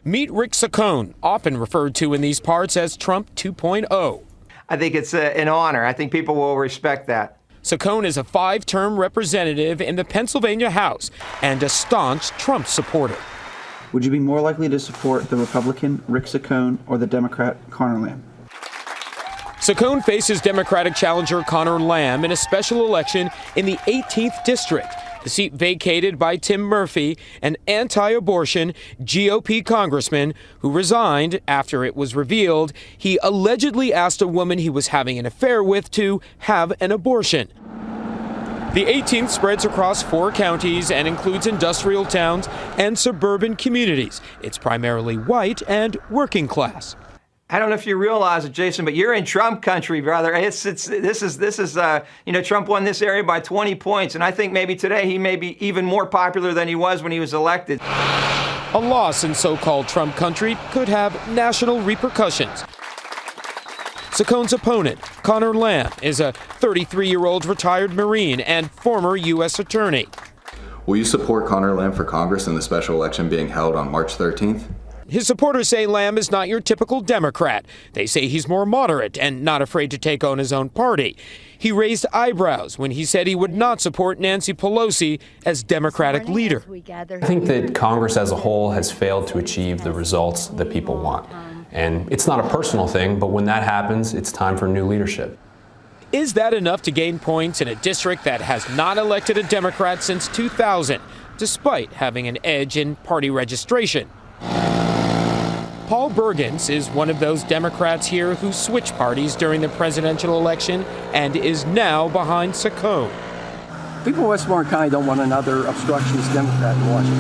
Meet Rick Saccone, often referred to in these parts as Trump 2.0. I think it's an honor. I think people will respect that. Saccone is a 5-term representative in the Pennsylvania House and a staunch Trump supporter. Would you be more likely to support the Republican Rick Saccone or the Democrat Conor Lamb? Saccone faces Democratic challenger Conor Lamb in a special election in the 18th District, the seat vacated by Tim Murphy, an anti-abortion GOP congressman who resigned after it was revealed he allegedly asked a woman he was having an affair with to have an abortion. The 18th spreads across 4 counties and includes industrial towns and suburban communities. It's primarily white and working class. I don't know if you realize it, Jason, but you're in Trump country, brother. This is Trump won this area by 20 points, and I think maybe today he may be even more popular than he was when he was elected. A loss in so-called Trump country could have national repercussions. Saccone's opponent, Conor Lamb, is a 33-year-old retired Marine and former U.S. attorney. Will you support Conor Lamb for Congress in the special election being held on March 13th? His supporters say Lamb is not your typical Democrat. They say he's more moderate and not afraid to take on his own party. He raised eyebrows when he said he would not support Nancy Pelosi as Democratic leader. I think that Congress as a whole has failed to achieve the results that people want. And it's not a personal thing, but when that happens, it's time for new leadership. Is that enough to gain points in a district that has not elected a Democrat since 2000, despite having an edge in party registration? Paul Bergens is one of those Democrats here who switched parties during the presidential election and is now behind Saccone. People in Westmoreland County don't want another obstructionist Democrat in Washington,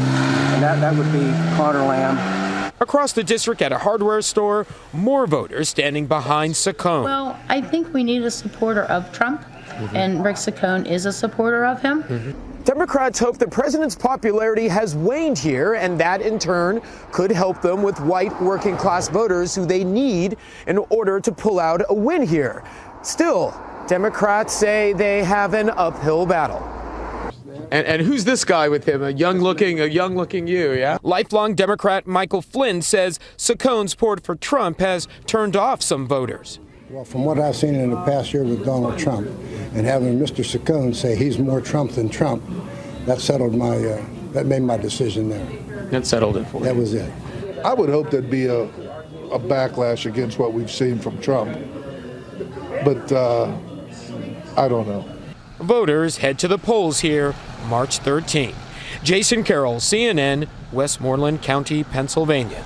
and that would be Conor Lamb. Across the district at a hardware store, more voters standing behind Saccone. Well, I think we need a supporter of Trump, and Rick Saccone is a supporter of him. Democrats hope the president's popularity has waned here, and that in turn could help them with white working class voters who they need in order to pull out a win here. Still, Democrats say they have an uphill battle. And who's this guy with him? A young looking you, yeah? Lifelong Democrat Michael Flynn says Saccone's support for Trump has turned off some voters. Well, from what I've seen in the past year with Donald Trump, and having Mr. Saccone say he's more Trump than Trump, that settled that made my decision there. That settled it for you. That was it. I would hope there'd be a backlash against what we've seen from Trump, but I don't know. Voters head to the polls here March 13th. Jason Carroll, CNN, Westmoreland County, Pennsylvania.